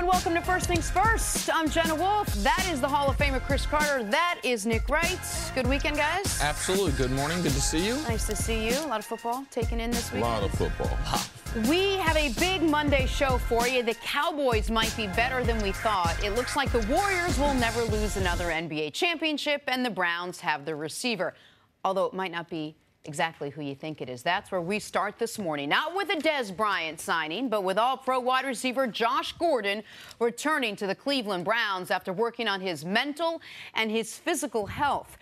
and welcome to First Things First. I'm Jenna Wolf. That is the Hall of Famer Chris Carter. That is Nick Wright. Good weekend, guys. Absolutely. Good morning. Good to see you. Nice to see you. A lot of football taken in this weekend. A lot of football. We have a big Monday show for you. The Cowboys might be better than we thought. It looks like the Warriors will never lose another NBA championship, and the Browns have the receiver. Although it might not be exactly who you think it is. That's where we start this morning. Not with a Dez Bryant signing, but with All-Pro wide receiver Josh Gordon returning to the Cleveland Browns after working on his mental and his physical health.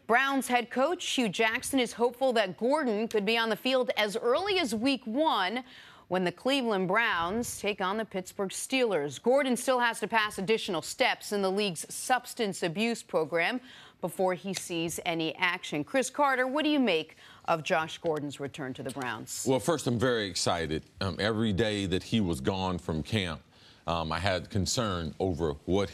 Browns head coach Hugh Jackson is hopeful that Gordon could be on the field as early as Week 1 when the Cleveland Browns take on the Pittsburgh Steelers. Gordon still has to pass additional steps in the league's substance abuse program before he sees any action. Chris Carter, what do you make of Josh Gordon's return to the Browns? Well, first, I'm very excited. Every day that he was gone from camp, I had concern over what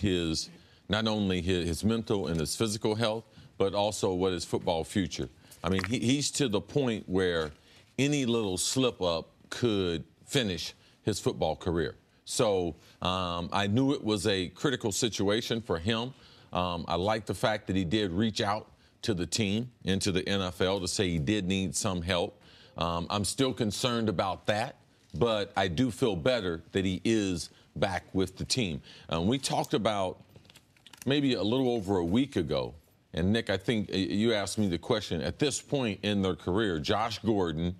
not only his mental and his physical health, but also what his football future. I mean, he's to the point where any little slip up could finish his football career. So I knew it was a critical situation for him. I like the fact that he did reach out to the team and to the NFL to say he did need some help. I'm still concerned about that, but I do feel better that he is back with the team. We talked about maybe a little over a week ago, and Nick, I think you asked me the question, at this point in their career, Josh Gordon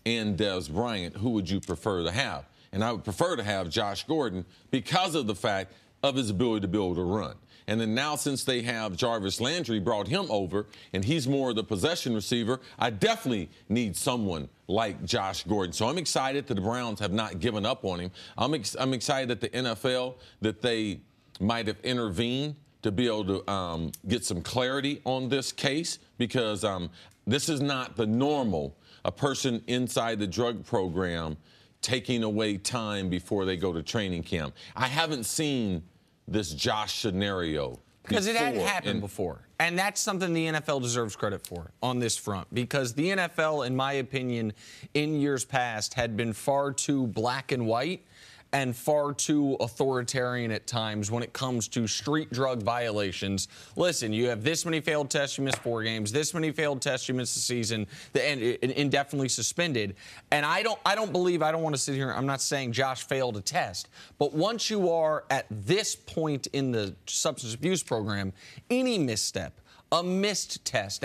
and Dez Bryant, who would you prefer to have? And I would prefer to have Josh Gordon because of the fact of his ability to be able to run. And then now, since they have Jarvis Landry, brought him over, and he's more the possession receiver, I definitely need someone like Josh Gordon. So I'm excited that the Browns have not given up on him. I'm excited that the NFL, that they might have intervened to be able to get some clarity on this case, because this is not the normal, a person inside the drug program taking away time before they go to training camp. I haven't seen this Josh scenario because it hadn't happened before. And that's something the NFL deserves credit for on this front, because the NFL, in my opinion, in years past had been far too black and white and far too authoritarian at times when it comes to street drug violations. Listen, you have this many failed tests, you miss 4 games. This many failed tests, you miss the season, and indefinitely suspended. And I don't want to sit here, I'm not saying Josh failed a test, but once you are at this point in the substance abuse program, any misstep, a missed test,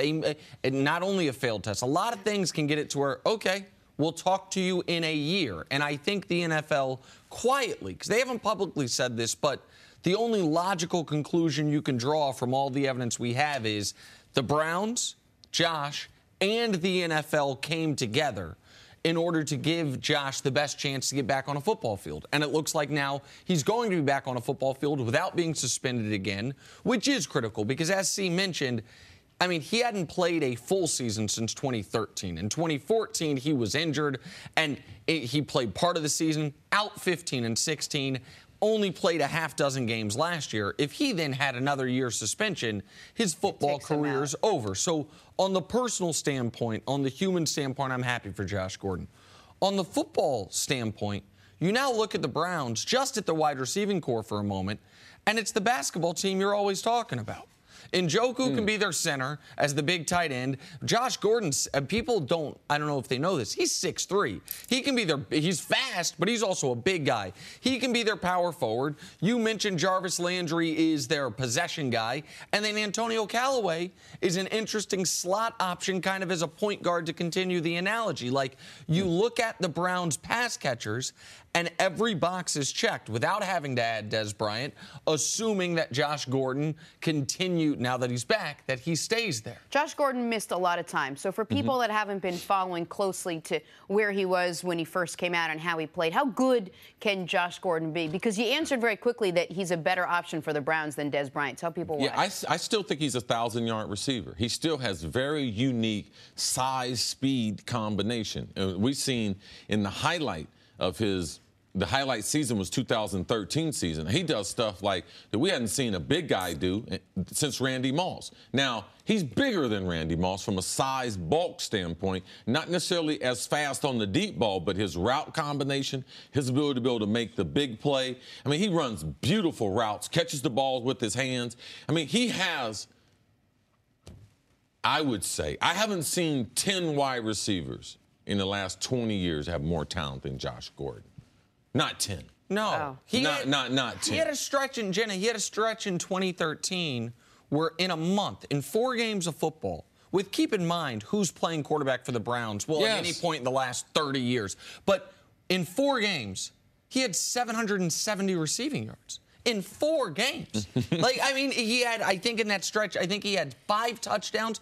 not only a failed test, a lot of things can get it to where, okay, we'll talk to you in a year. And I think the NFL quietly, because they haven't publicly said this, but the only logical conclusion you can draw from all the evidence we have is the Browns, Josh, and the NFL came together in order to give Josh the best chance to get back on a football field. And it looks like now he's going to be back on a football field without being suspended again, which is critical because, as C mentioned, I mean, he hadn't played a full season since 2013. In 2014, he was injured, and he played part of the season, out 15 and 16, only played a half dozen games last year. If he then had another year suspension, his football career's over. So on the personal standpoint, on the human standpoint, I'm happy for Josh Gordon. On the football standpoint, you now look at the Browns, just at the wide receiving core for a moment, and it's the basketball team you're always talking about. Njoku can be their center as the big tight end. Josh Gordon, I don't know if they know this, he's 6'3". He can be he's fast, but he's also a big guy. He can be their power forward. You mentioned Jarvis Landry is their possession guy. And then Antonio Callaway is an interesting slot option, kind of as a point guard, to continue the analogy. Like, you look at the Browns pass catchers, and every box is checked without having to add Dez Bryant, assuming that Josh Gordon continued, now that he's back, that he stays there. Josh Gordon missed a lot of time. So for people that haven't been following closely to where he was when he first came out and how he played, how good can Josh Gordon be? Because you answered very quickly that he's a better option for the Browns than Dez Bryant. Tell people why. Yeah, I still think he's a 1,000-yard receiver. He still has very unique size-speed combination. We've seen in the highlight of his the highlight season was 2013 season. He does stuff like that we hadn't seen a big guy do since Randy Moss. Now, he's bigger than Randy Moss from a size bulk standpoint, not necessarily as fast on the deep ball, but his route combination, his ability to be able to make the big play. I mean, he runs beautiful routes, catches the balls with his hands. I mean, he has, I would say, I haven't seen 10 wide receivers in the last 20 years have more talent than Josh Gordon. Not 10. No. Oh. Not 10. He had a stretch in 2013 where in a month, in 4 games of football, with keep in mind who's playing quarterback for the Browns, well, at any point in the last 30 years. But in 4 games, he had 770 receiving yards. In 4 games. He had, I think in that stretch, I think he had 5 touchdowns.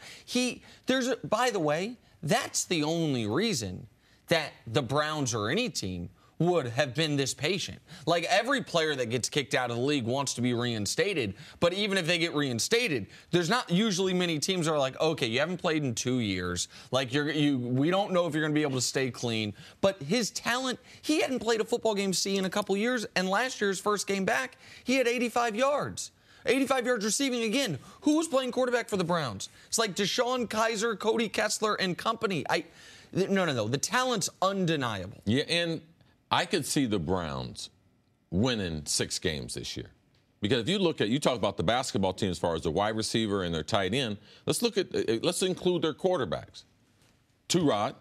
By the way, that's the only reason that the Browns or any team would have been this patient. Like, every player that gets kicked out of the league wants to be reinstated, but even if they get reinstated, there's not usually many teams that are like, okay, you haven't played in 2 years. Like, we don't know if you're going to be able to stay clean. But his talent, he hadn't played a football game in a couple years, and last year's first game back, he had 85 yards. 85 yards receiving again. Who was playing quarterback for the Browns? It's like Deshaun Kaiser, Cody Kessler, and company. No. The talent's undeniable. Yeah, and I could see the Browns winning 6 games this year. Because if you talk about the basketball team as far as the wide receiver and their tight end, let's include their quarterbacks. Tyrod,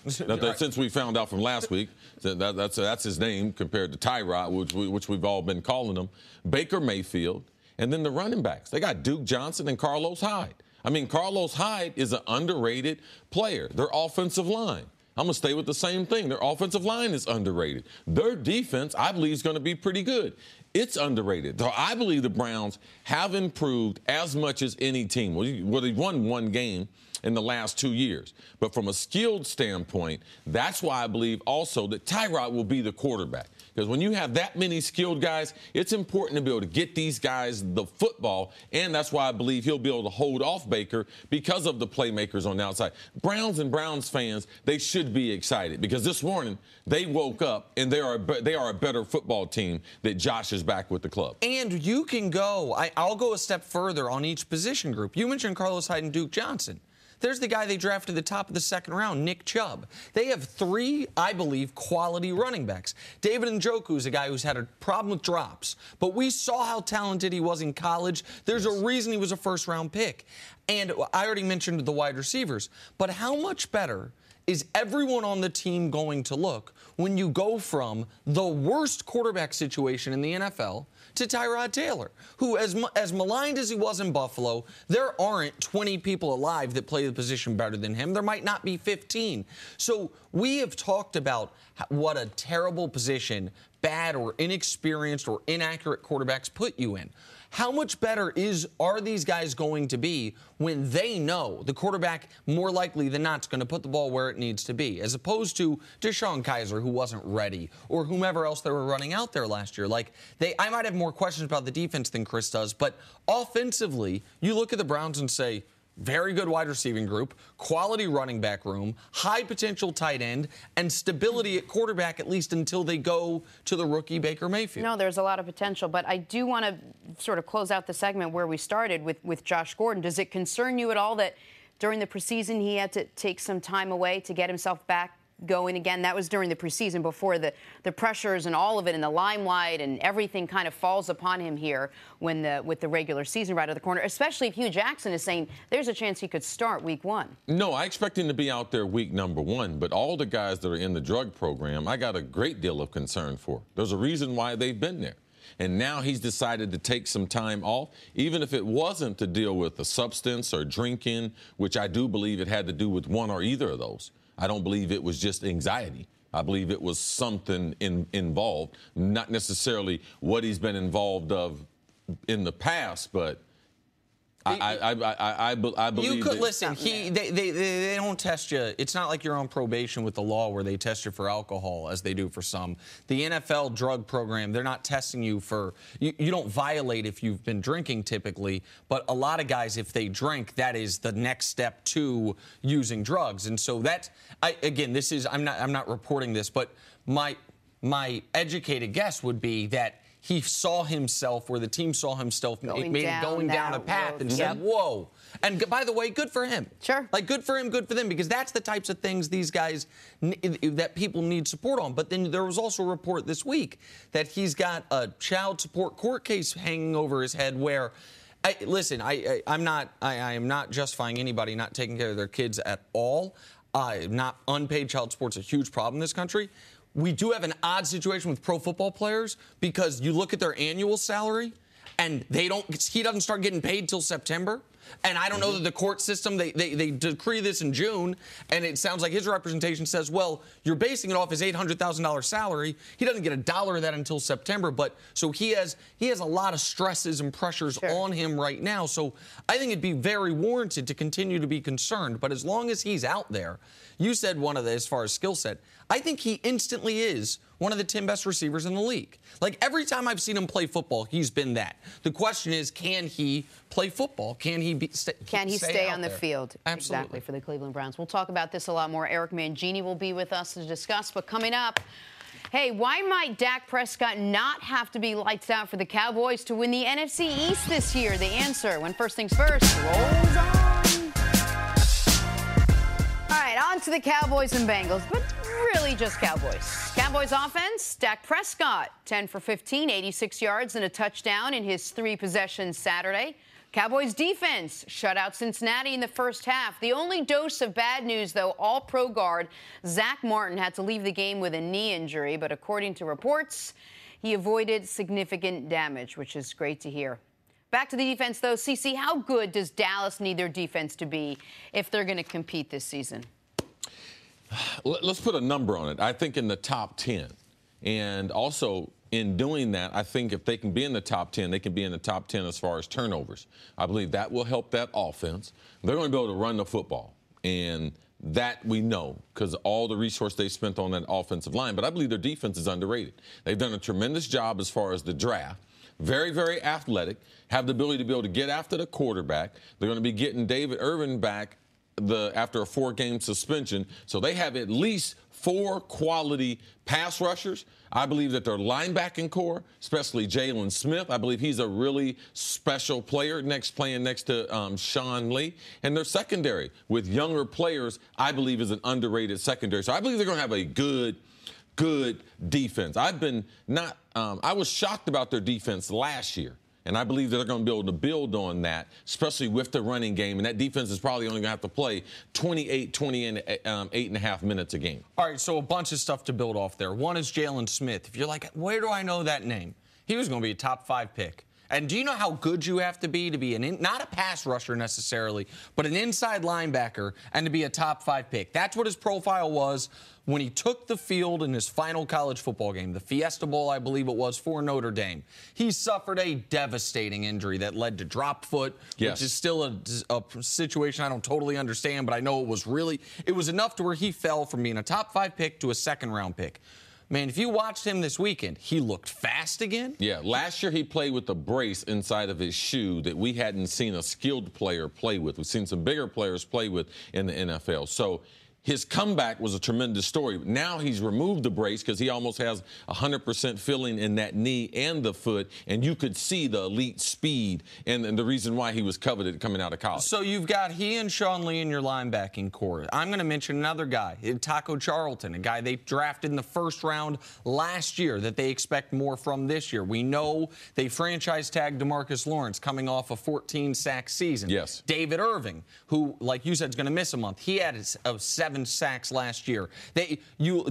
since we found out from last week, that's his name compared to Tyrod, which we've all been calling him. Baker Mayfield, and then the running backs. They got Duke Johnson and Carlos Hyde. I mean, Carlos Hyde is an underrated player. Their offensive line. I'm going to stay with the same thing. Their offensive line is underrated. Their defense, I believe, is going to be pretty good. It's underrated. So I believe the Browns have improved as much as any team. Well, they've won 1 game in the last 2 years. But from a skilled standpoint, that's why I believe also that Tyrod will be the quarterback. Because when you have that many skilled guys, it's important to be able to get these guys the football, and that's why I believe he'll be able to hold off Baker because of the playmakers on the outside. Browns and Browns fans, they should be excited because this morning they woke up and they are a better football team that Josh is back with the club. And you can go, I'll go a step further on each position group. You mentioned Carlos Hyde and Duke Johnson. There's the guy they drafted at the top of the 2nd round, Nick Chubb. They have 3, I believe, quality running backs. David Njoku is a guy who's had a problem with drops, but we saw how talented he was in college. There's a reason he was a first-round pick. And I already mentioned the wide receivers, but how much better is everyone on the team going to look when you go from the worst quarterback situation in the NFL to Tyrod Taylor, who, as maligned as he was in Buffalo, there aren't 20 people alive that play the position better than him. There might not be 15. So we have talked about what a terrible position bad or inexperienced or inaccurate quarterbacks put you in. How much better are these guys going to be when they know the quarterback more likely than not is going to put the ball where it needs to be, as opposed to Deshaun Kaiser, who wasn't ready, or whomever else they were running out there last year? I might have more questions about the defense than Chris does, but offensively, you look at the Browns and say, very good wide receiving group, quality running back room, high potential tight end, and stability at quarterback, at least until they go to the rookie Baker Mayfield. No, there's a lot of potential, but I do want to sort of close out the segment where we started with Josh Gordon. Does it concern you at all that during the preseason he had to take some time away to get himself back going again? That was during the preseason before the pressures and all of it and the limelight and everything kind of falls upon him here with the regular season right at the corner, especially if Hugh Jackson is saying there's a chance he could start week 1. No, I expect him to be out there week number 1, but all the guys that are in the drug program, I got a great deal of concern for. There's a reason why they've been there. And now he's decided to take some time off, even if it wasn't to deal with the substance or drinking, which I do believe it had to do with one or either of those. I don't believe it was just anxiety. I believe it was something involved, not necessarily what he's been involved of in the past, but I believe you could listen. They don't test you. It's not like you're on probation with the law where they test you for alcohol as they do for some. The NFL drug program, they're not testing you for. You don't violate if you've been drinking typically, but a lot of guys, if they drink, that is the next step to using drugs. And so that, again, this is I'm not reporting this, but my educated guess would be that he saw himself, where the team saw himself, going down a path and said, whoa. And by the way, good for him. Sure. Like, good for him, good for them, because that's the types of things these guys, that people need support on. But then there was also a report this week that he's got a child support court case hanging over his head where, I am not justifying anybody not taking care of their kids at all. Not unpaid child support's a huge problem in this country. We do have an odd situation with pro football players because you look at their annual salary and he doesn't start getting paid till September. And I don't know that the court system, they decree this in June, and it sounds like his representation says, well, you're basing it off his $800,000 salary. He doesn't get a dollar of that until September. But so he has a lot of stresses and pressures on him right now. So I think it'd be very warranted to continue to be concerned. But as long as he's out there, you said one of the, as far as skill set, I think he instantly is one of the 10 best receivers in the league. Like, every time I've seen him play football, he's been that. The question is, can he play football? Can he stay on the field? Absolutely. Exactly, for the Cleveland Browns. We'll talk about this a lot more. Eric Mangini will be with us to discuss. But coming up, hey, why might Dak Prescott not have to be lights out for the Cowboys to win the NFC East this year? The answer, when First Things First rolls on. All right, on to the Cowboys and Bengals, but really just Cowboys. Cowboys offense, Dak Prescott, 10 for 15, 86 yards and a touchdown in his 3 possessions Saturday. Cowboys defense shut out Cincinnati in the first half. The only dose of bad news, though, all-pro guard Zach Martin had to leave the game with a knee injury, but according to reports, he avoided significant damage, which is great to hear. Back to the defense, though. CeCe, how good does Dallas need their defense to be if they're going to compete this season? Let's put a number on it. I think in the top 10. And also, in doing that, I think if they can be in the top 10, they can be in the top 10 as far as turnovers. I believe that will help that offense. They're going to be able to run the football. And that we know because all the resource they spent on that offensive line. But I believe their defense is underrated. They've done a tremendous job as far as the draft. Very, very athletic, have the ability to be able to get after the quarterback. They're going to be getting David Irvin back after a 4-game suspension. So they have at least 4 quality pass rushers. I believe that their linebacking core, especially Jalen Smith, I believe he's a really special player playing next to Sean Lee. And their secondary with younger players, I believe, is an underrated secondary. So I believe they're going to have a good defense. I was shocked about their defense last year, and I believe that they're going to be able to build on that, especially with the running game. And that defense is probably only going to have to play 20 and 8.5 minutes a game. All right, so a bunch of stuff to build off there. One is Jalen Smith. If you're like, where do I know that name? He was going to be a top 5 pick. And do you know how good you have to be not a pass rusher necessarily, but an inside linebacker and to be a top 5 pick? That's what his profile was when he took the field in his final college football game, the Fiesta Bowl, I believe it was, for Notre Dame. He suffered a devastating injury that led to drop foot, which is still a situation I don't totally understand, but I know it was enough to where he fell from being a top 5 pick to a 2nd-round pick. Man, if you watched him this weekend, he looked fast again. Yeah, last year he played with a brace inside of his shoe that we hadn't seen a skilled player play with. We've seen some bigger players play with in the NFL. So his comeback was a tremendous story. Now he's removed the brace because he almost has 100% feeling in that knee and the foot, and you could see the elite speed and the reason why he was coveted coming out of college. So you've got he and Sean Lee in your linebacking core. I'm going to mention another guy, Taco Charlton, a guy they drafted in the 1st round last year that they expect more from this year. We know they franchise tagged DeMarcus Lawrence coming off a 14-sack season. Yes. David Irving, who, like you said, is going to miss a month. He had a 7 sacks last year.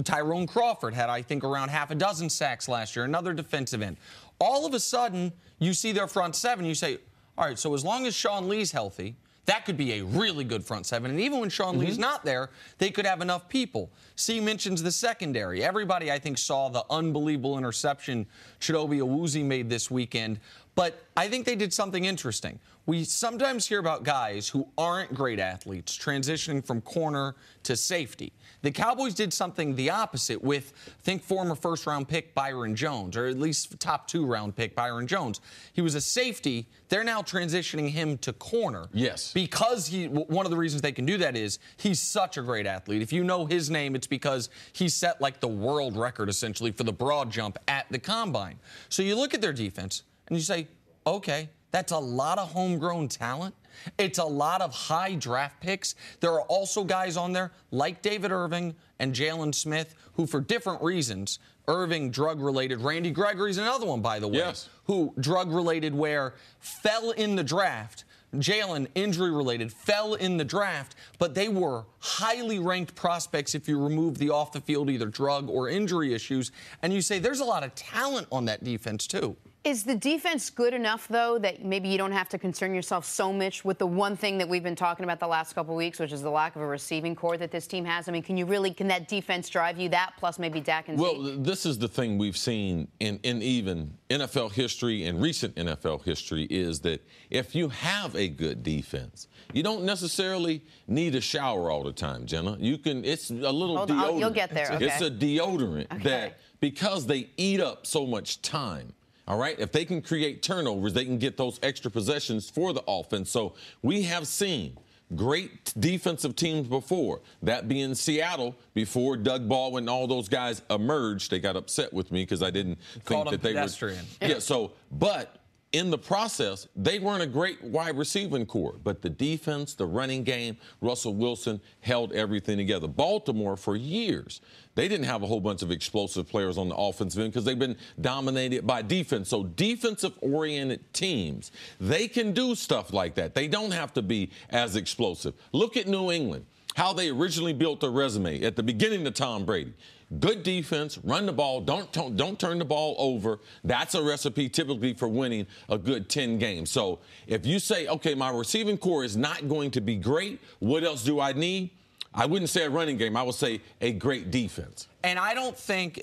Tyrone Crawford had, I think, around half a dozen sacks last year, another defensive end. All of a sudden, you see their front 7, you say, all right, so as long as Sean Lee's healthy, that could be a really good front 7. And even when Sean Lee's not there, they could have enough people. C mentions the secondary. Everybody, I think, saw the unbelievable interception Chidobe Awuzie made this weekend. But I think they did something interesting. We sometimes hear about guys who aren't great athletes transitioning from corner to safety. The Cowboys did something the opposite with, I think, former first-round pick Byron Jones, or at least top 2-round pick Byron Jones. He was a safety. They're now transitioning him to corner. Yes. Because one of the reasons they can do that is he's such a great athlete. If you know his name, it's because he set like the world record, essentially, for the broad jump at the Combine. So you look at their defense, and you say, okay, that's a lot of homegrown talent. It's a lot of high draft picks. There are also guys on there like David Irving and Jalen Smith who, for different reasons, Irving drug-related, Randy Gregory's another one, by the way, yes, who drug-related where fell in the draft. Jalen, injury-related, fell in the draft, but they were highly ranked prospects if you remove the off-the-field either drug or injury issues. And you say there's a lot of talent on that defense, too. Is the defense good enough, though, that maybe you don't have to concern yourself so much with the one thing that we've been talking about the last couple of weeks, which is the lack of a receiving core that this team has? I mean, can that defense drive you that, plus maybe Dak and Zeke? Well, this is the thing we've seen in even NFL history and recent NFL history is that if you have a good defense, you don't necessarily need a shower all the time, Jenna. It's a little deodorant. You'll get there, okay. It's a deodorant that, because they eat up so much time, all right? If they can create turnovers, they can get those extra possessions for the offense. So we have seen great defensive teams before, that being Seattle before Doug Baldwin and all those guys emerged. They got upset with me because I didn't think that they were. Yeah, but in the process, they weren't a great wide receiving core. But the defense, the running game, Russell Wilson held everything together. Baltimore, for years, they didn't have a whole bunch of explosive players on the offensive end because they've been dominated by defense. So defensive-oriented teams, they can do stuff like that. They don't have to be as explosive. Look at New England, how they originally built their resume at the beginning of Tom Brady. Good defense, run the ball, don't turn the ball over. That's a recipe typically for winning a good 10 games. So if you say, okay, my receiving core is not going to be great, what else do I need? I wouldn't say a running game. I would say a great defense. And I don't think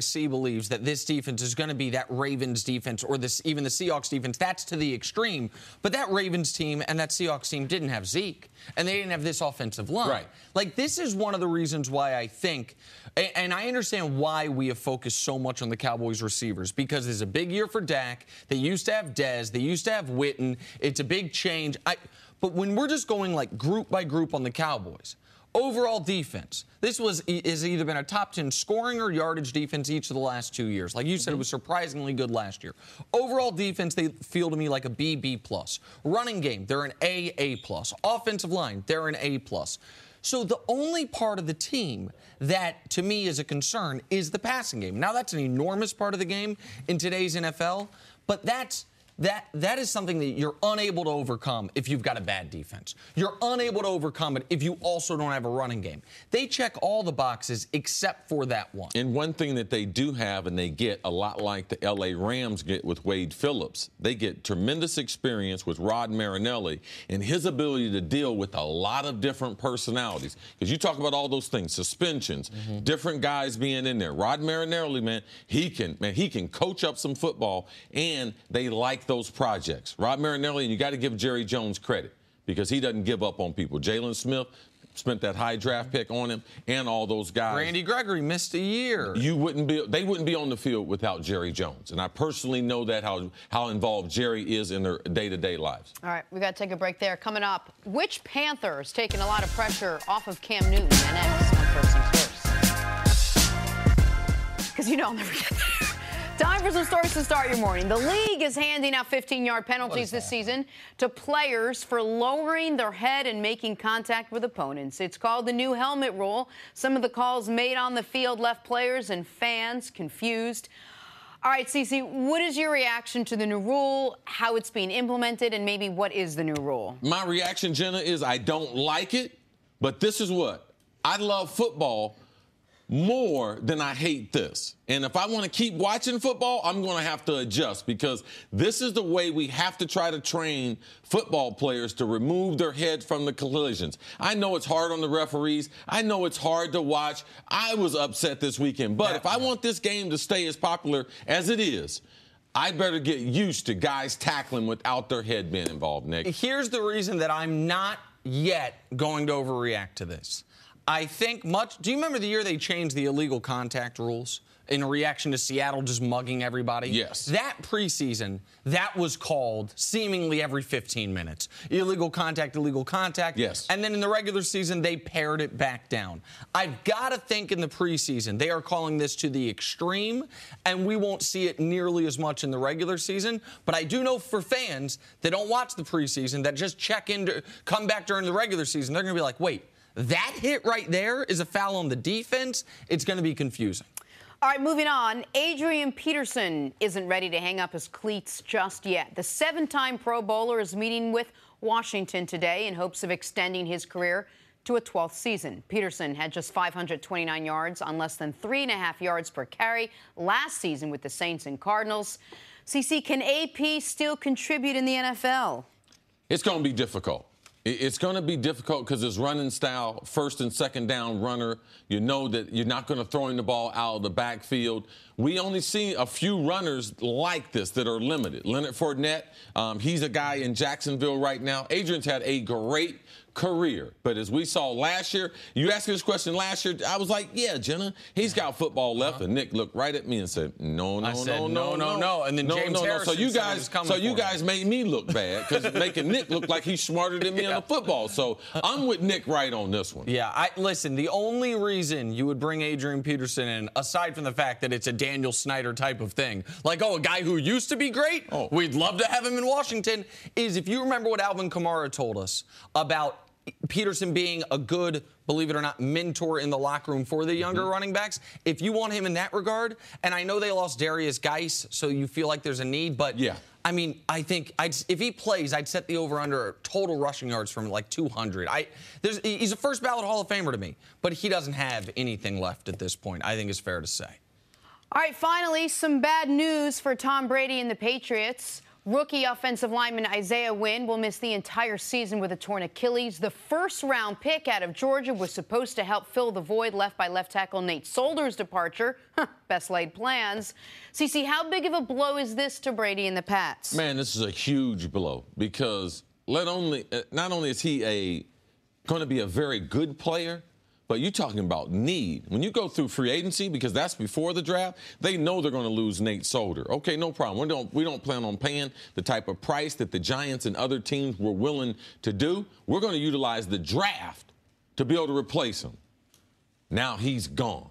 C believes that this defense is going to be that Ravens defense or even the Seahawks defense. That's to the extreme. But that Ravens team and that Seahawks team didn't have Zeke, and they didn't have this offensive line. Right. Like, this is one of the reasons why I think, and I understand why we have focused so much on the Cowboys receivers, because it's a big year for Dak. They used to have Dez. They used to have Witten. It's a big change. But when we're just going, like, group by group on the Cowboys, overall defense, this has either been a top 10 scoring or yardage defense each of the last 2 years. Like you said, it was surprisingly good last year. Overall defense, they feel to me like a B+. Running game, they're an A+. Offensive line, they're an A+. So the only part of the team that, to me, is a concern is the passing game. Now, that's an enormous part of the game in today's NFL, but that is something that you're unable to overcome if you've got a bad defense. You're unable to overcome it if you also don't have a running game. They check all the boxes except for that one. And one thing that they do have, and they get a lot like the L.A. Rams get with Wade Phillips, they get tremendous experience with Rod Marinelli and his ability to deal with a lot of different personalities. Because you talk about all those things, suspensions, different guys being in there. Rod Marinelli, man, he can coach up some football, and they like those projects. Rod Marinelli, and you got to give Jerry Jones credit because he doesn't give up on people. Jalen Smith spent that high draft pick on him, and all those guys. Randy Gregory missed a year. They wouldn't be on the field without Jerry Jones. And I personally know that how involved Jerry is in their day-to-day lives. All right, we got to take a break there. Coming up, which Panther's taking a lot of pressure off of Cam Newton? And next on First Things First. Because I'll never get there. Time for some stories to start your morning. The league is handing out 15-yard penalties this season to players for lowering their head and making contact with opponents. It's called the new helmet rule. Some of the calls made on the field left players and fans confused. All right, Cece, what is your reaction to the new rule, how it's being implemented, and maybe what is the new rule? My reaction, Jenna, is I don't like it, but this is what. I love football more than I hate this. And if I want to keep watching football, I'm going to have to adjust because this is the way we have to try to train football players to remove their head from the collisions. I know it's hard on the referees. I know it's hard to watch. I was upset this weekend. But if I want this game to stay as popular as it is, I better get used to guys tackling without their head being involved, Nick. Here's the reason that I'm not yet going to overreact to this. I think do you remember the year they changed the illegal contact rules in reaction to Seattle just mugging everybody? Yes. That preseason, that was called seemingly every 15 minutes. Illegal contact, illegal contact. Yes. And then in the regular season, they pared it back down. I've got to think in the preseason, they are calling this to the extreme, and we won't see it nearly as much in the regular season. But I do know for fans that don't watch the preseason, that just come back during the regular season, they're going to be like, wait, that hit right there is a foul on the defense? It's going to be confusing. All right, moving on. Adrian Peterson isn't ready to hang up his cleats just yet. The 7-time Pro Bowler is meeting with Washington today in hopes of extending his career to a 12th season. Peterson had just 529 yards on less than 3.5 yards per carry last season with the Saints and Cardinals. CC, can AP still contribute in the NFL? It's going to be difficult. It's going to be difficult because his running style, first and second down runner, you know that you're not going to throw the ball out of the backfield. We only see a few runners like this that are limited. Leonard Fournette, he's a guy in Jacksonville right now. Adrian's had a great career. But as we saw last year, you asked me this question last year, I was like, yeah, Jenna, he's got football left. And Nick looked right at me and said, no. And then James Harrison So you guys made me look bad because making Nick look like he's smarter than me on the football. So I'm with Nick right on this one. Yeah, listen, the only reason you would bring Adrian Peterson in, aside from the fact that it's a Daniel Snyder type of thing, like, a guy who used to be great, we'd love to have him in Washington, is if you remember what Alvin Kamara told us about Peterson being a good, believe it or not, mentor in the locker room for the younger running backs. If you want him in that regard, and I know they lost Darius Geis, so you feel like there's a need, but yeah. I mean, I think if he plays, I'd set the over-under total rushing yards from like 200. He's a first ballot Hall of Famer to me, but he doesn't have anything left at this point, I think it's fair to say. All right, finally, some bad news for Tom Brady and the Patriots. Rookie offensive lineman Isaiah Wynn will miss the entire season with a torn Achilles. The first-round pick out of Georgia was supposed to help fill the void left by left tackle Nate Solder's departure. Best laid plans. CC, how big of a blow is this to Brady and the Pats? Man, this is a huge blow because not only is he going to be a very good player, but you're talking about need. When you go through free agency, because that's before the draft, they know they're going to lose Nate Solder. Okay, no problem. We don't plan on paying the type of price that the Giants and other teams were willing to do. We're going to utilize the draft to be able to replace him. Now he's gone.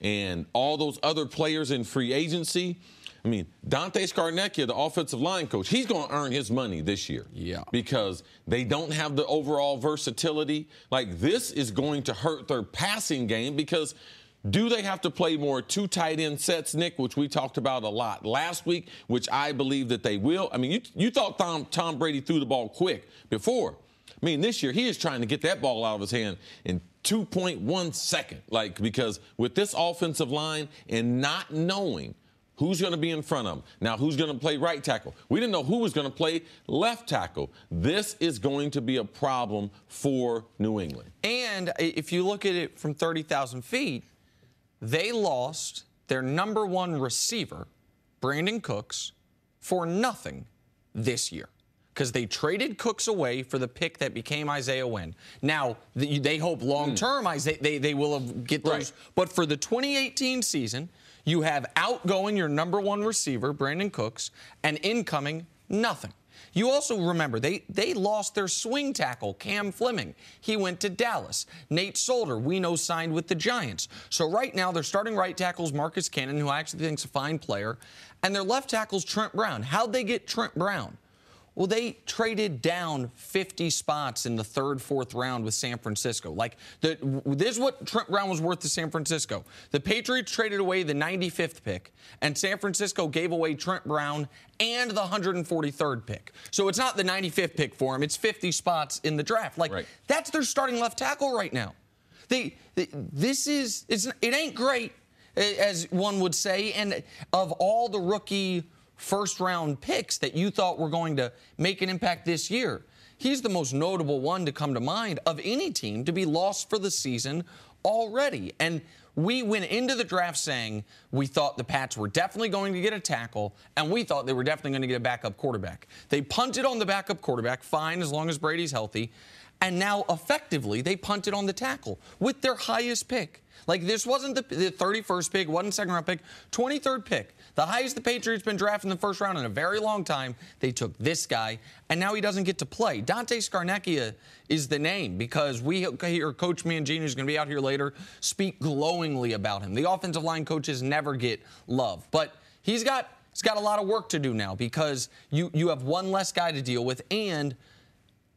And all those other players in free agency, I mean, Dante Scarnecchia, the offensive line coach, he's going to earn his money this year. Yeah. Because they don't have the overall versatility. Like, this is going to hurt their passing game because do they have to play more two tight end sets, Nick, which we talked about a lot last week, which I believe that they will. I mean, you thought Tom Brady threw the ball quick before. I mean, this year he is trying to get that ball out of his hand in 2.1 seconds. Like, because with this offensive line and not knowing who's going to be in front of him? Now, who's going to play right tackle? We didn't know who was going to play left tackle. This is going to be a problem for New England. And if you look at it from 30,000 feet, they lost their number one receiver, Brandon Cooks, for nothing this year because they traded Cooks away for the pick that became Isaiah Wynn. Now, they hope long-term they will get those. Right. But for the 2018 season, you have outgoing your number one receiver, Brandon Cooks, and incoming, nothing. You also remember, they lost their swing tackle, Cam Fleming. He went to Dallas. Nate Solder, we know, signed with the Giants. So right now, their starting right tackle's Marcus Cannon, who I actually think is a fine player, and their left tackle's Trent Brown. How'd they get Trent Brown? Well, they traded down 50 spots in the third, fourth round with San Francisco. This is what Trent Brown was worth to San Francisco. The Patriots traded away the 95th pick, and San Francisco gave away Trent Brown and the 143rd pick. So it's not the 95th pick for him. It's 50 spots in the draft. Right. That's their starting left tackle right now. It ain't great, as one would say, and of all the rookie first-round picks that you thought were going to make an impact this year, he's the most notable one to come to mind of any team to be lost for the season already. And we went into the draft saying we thought the Pats were definitely going to get a tackle, and we thought they were definitely going to get a backup quarterback. They punted on the backup quarterback, fine, as long as Brady's healthy. And now, effectively, they punted on the tackle with their highest pick. Like, this wasn't the 31st pick, wasn't second-round pick, 23rd pick. The highest the Patriots been drafted in the first round in a very long time. They took this guy, and now he doesn't get to play. Dante Scarnecchia is the name because we hear Coach Mangini, who's going to be out here later, speak glowingly about him. The offensive line coaches never get love. But he's got a lot of work to do now because you have one less guy to deal with, and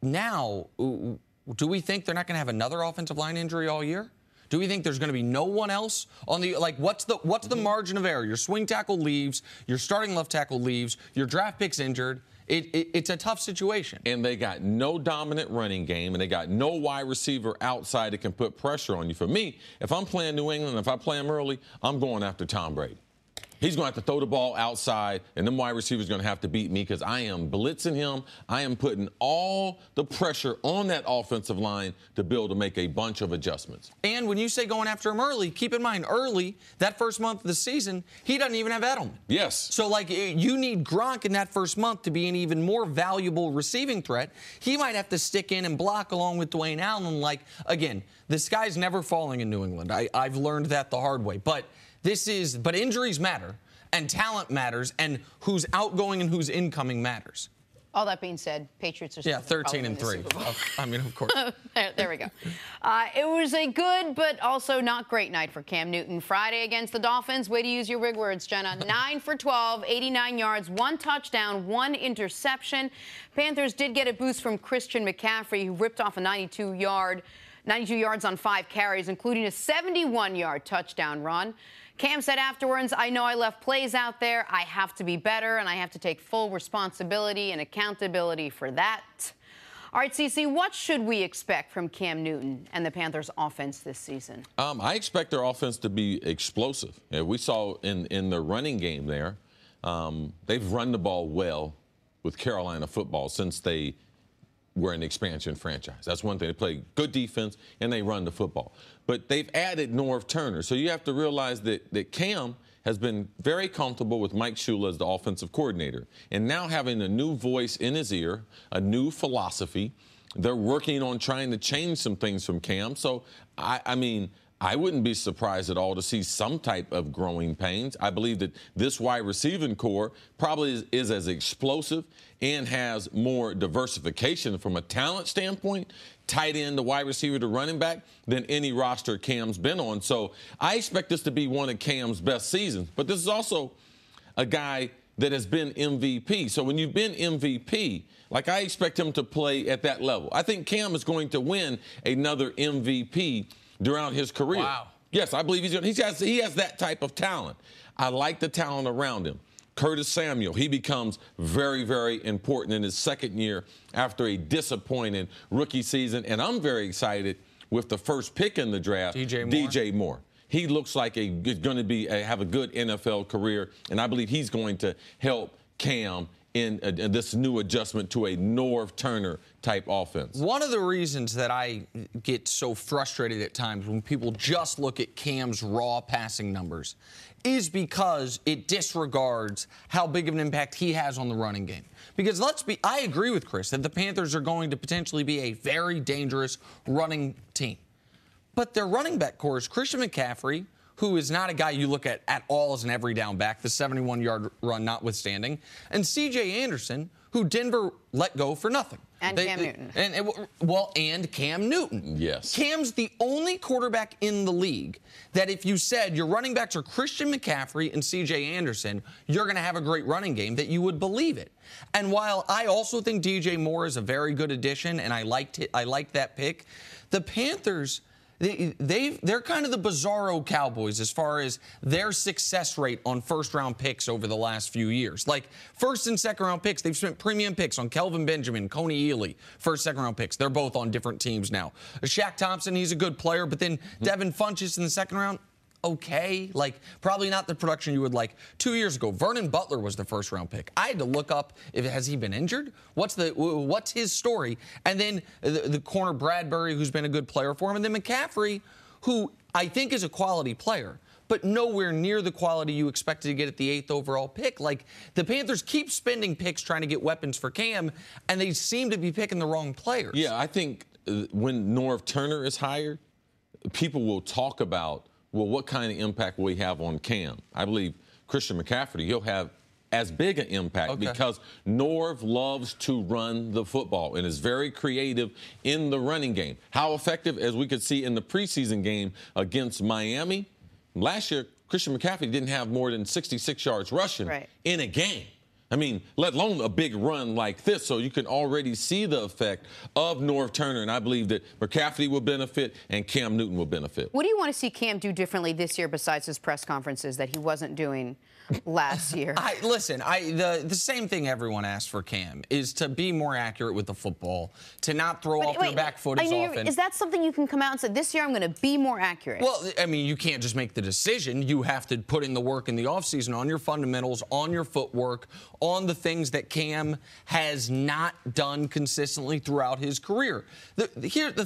now, do we think they're not going to have another offensive line injury all year? Do we think there's going to be no one else on the, like, what's the margin of error? Your swing tackle leaves, your starting left tackle leaves, your draft pick's injured. It's a tough situation. And they got no dominant running game, and they got no wide receiver outside that can put pressure on you. For me, if I'm playing New England, if I play him early, I'm going after Tom Brady. He's going to have to throw the ball outside, and them wide receivers are going to have to beat me because I am blitzing him. I am putting all the pressure on that offensive line to be able to make a bunch of adjustments. And when you say going after him early, keep in mind, early, that first month of the season, he doesn't even have Edelman. Yes. So, like, you need Gronk in that first month to be an even more valuable receiving threat. He might have to stick in and block along with Dwayne Allen. Like, again, the sky's never falling in New England. I've learned that the hard way. But injuries matter, and talent matters, and who's outgoing and who's incoming matters. All that being said, Patriots are still 13-3. I mean, of course. there we go. It was a good but also not great night for Cam Newton. Friday against the Dolphins. Way to use your big words, Jenna. 9 for 12, 89 yards, 1 touchdown, 1 interception. Panthers did get a boost from Christian McCaffrey, who ripped off a 92 yards on 5 carries, including a 71-yard touchdown run. Cam said afterwards, I know I left plays out there. I have to be better, and I have to take full responsibility and accountability for that. All right, CeCe, what should we expect from Cam Newton and the Panthers' offense this season? I expect their offense to be explosive. We saw in the running game there, they've run the ball well with Carolina football since they were an expansion franchise. That's one thing. They play good defense, and they run the football. But they've added Norv Turner. So you have to realize that Cam has been very comfortable with Mike Shula as the offensive coordinator. And now having a new voice in his ear, a new philosophy, they're working on trying to change some things from Cam. So, I mean, I wouldn't be surprised at all to see some type of growing pains. I believe that this wide receiving core probably is as explosive and has more diversification from a talent standpoint, tight end to wide receiver to running back, than any roster Cam's been on. So I expect this to be one of Cam's best seasons. But this is also a guy that has been MVP. So when you've been MVP, like, I expect him to play at that level. I think Cam is going to win another MVP throughout his career. Wow. Yes, I believe he has that type of talent. I like the talent around him. Curtis Samuel, he becomes very, very important in his second year after a disappointing rookie season. And I'm very excited with the first pick in the draft, DJ Moore. He looks like he's going to have a good NFL career, and I believe he's going to help Cam in this new adjustment to a Norv Turner type offense. One of the reasons that I get so frustrated at times when people just look at Cam's raw passing numbers is because it disregards how big of an impact he has on the running game. Because I agree with Chris that the Panthers are going to potentially be a very dangerous running team. But their running back core is Christian McCaffrey, who is not a guy you look at all as an every down back, the 71-yard run notwithstanding, and C.J. Anderson, who Denver let go for nothing. And Cam Newton. And Cam Newton. Yes. Cam's the only quarterback in the league that if you said your running backs are Christian McCaffrey and C.J. Anderson, you're going to have a great running game, that you would believe it. And while I also think DJ Moore is a very good addition, and I liked that pick, the Panthers, they're kind of the bizarro Cowboys as far as their success rate on first-round picks over the last few years. Like, first and second-round picks, they've spent premium picks on Kelvin Benjamin, Coney Ely, first, second-round picks. They're both on different teams now. Shaq Thompson, he's a good player, but then Devin Funchess in the second round, okay. Like, probably not the production you would like. 2 years ago, Vernon Butler was the first-round pick. I had to look up, has he been injured? What's his story? And then the corner Bradbury, who's been a good player for him. And then McCaffrey, who I think is a quality player, but nowhere near the quality you expected to get at the 8th overall pick. Like, the Panthers keep spending picks trying to get weapons for Cam, and they seem to be picking the wrong players. Yeah, I think when Norv Turner is hired, people will talk about, well, what kind of impact will he have on Cam? I believe Christian McCaffrey, he'll have as big an impact because Norv loves to run the football and is very creative in the running game. How effective, as we could see in the preseason game against Miami, last year, Christian McCaffrey didn't have more than 66 yards rushing in a game. I mean, let alone a big run like this. So you can already see the effect of Norv Turner, and I believe that McCaffrey will benefit and Cam Newton will benefit. What do you want to see Cam do differently this year besides his press conferences that he wasn't doing last year? The same thing everyone asks for Cam is to be more accurate with the football, to not throw off your back foot as often. Is that something you can come out and say, this year I'm going to be more accurate? Well, I mean, you can't just make the decision. You have to put in the work in the offseason on your fundamentals, on your footwork, on the things that Cam has not done consistently throughout his career. The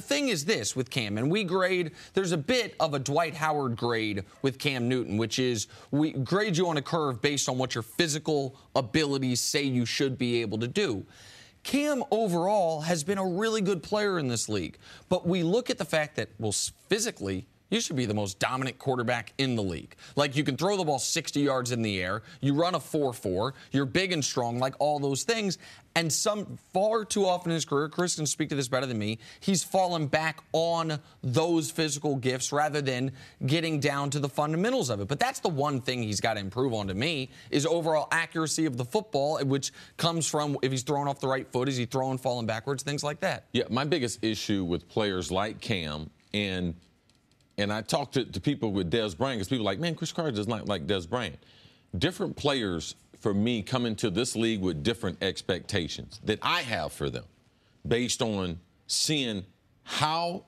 thing is this with Cam, and we grade, there's a bit of a Dwight Howard grade with Cam Newton, which is we grade you on a curve based on what your physical abilities say you should be able to do. Cam overall has been a really good player in this league, but we look at the fact that, well, physically, you should be the most dominant quarterback in the league. Like, you can throw the ball 60 yards in the air, you run a 4.4, you're big and strong, like all those things. And far too often in his career, Chris can speak to this better than me, he's fallen back on those physical gifts rather than getting down to the fundamentals of it. But that's the one thing he's got to improve on to me is overall accuracy of the football, which comes from if he's throwing off the right foot, is he throwing, falling backwards, things like that. Yeah, my biggest issue with players like Cam, and I talk to people with Des Bryant, because people are like, man, Chris Carter does not like Des Bryant. Different players, for me, come into this league with different expectations that I have for them based on seeing how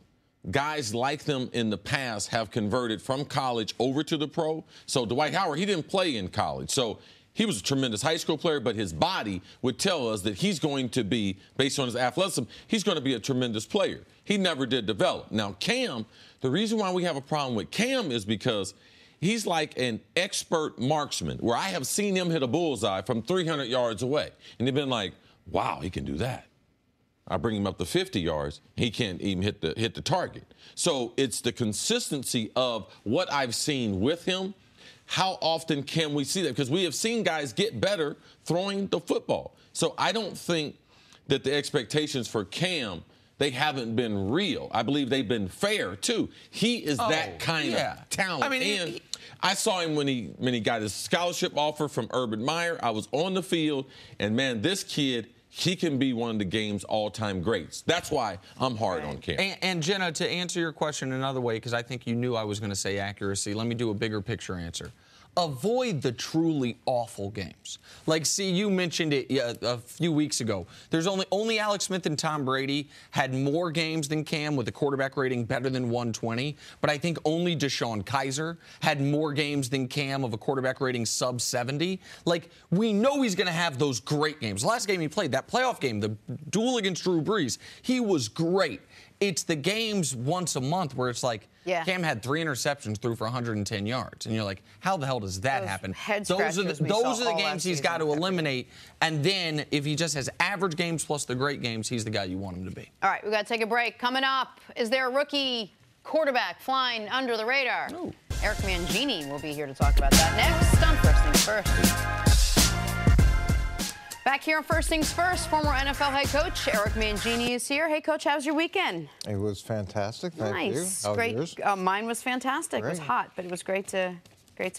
guys like them in the past have converted from college over to the pro. So Dwight Howard, he didn't play in college. So he was a tremendous high school player, but his body would tell us that he's going to be, based on his athleticism, he's going to be a tremendous player. He never did develop. Now, Cam, the reason why we have a problem with Cam is because he's like an expert marksman, where I have seen him hit a bullseye from 300 yards away. And they've been like, wow, he can do that. I bring him up to 50 yards, he can't even hit the target. So it's the consistency of what I've seen with him. How often can we see that? Because we have seen guys get better throwing the football. So I don't think that the expectations for Cam, they haven't been real. I believe they've been fair, too. He is that kind of talent. I mean, I saw him when he got his scholarship offer from Urban Meyer. I was on the field, and, man, this kid, he can be one of the game's all-time greats. That's why I'm hard on Cam. And Jenna, to answer your question another way, because I think you knew I was going to say accuracy, let me do a bigger picture answer. Avoid the truly awful games. Like, see, you mentioned it a few weeks ago. There's only Alex Smith and Tom Brady had more games than Cam with a quarterback rating better than 120. But I think only DeShone Kizer had more games than Cam of a quarterback rating sub 70. Like, we know he's going to have those great games. The last game he played, that playoff game, the duel against Drew Brees, he was great. It's the games once a month where it's like, Cam had 3 interceptions, threw for 110 yards. And you're like, how the hell does that happen? Those are the games he's got to eliminate. And then if he just has average games plus the great games, he's the guy you want him to be. All right, we've got to take a break. Coming up, is there a rookie quarterback flying under the radar? Ooh. Eric Mangini will be here to talk about that next on First Things First. Back here on First Things First, former NFL head coach Eric Mangini is here. Hey, Coach, how was your weekend? It was fantastic. Thank you. Nice. Great. Mine was fantastic. Great. It was hot, but it was great to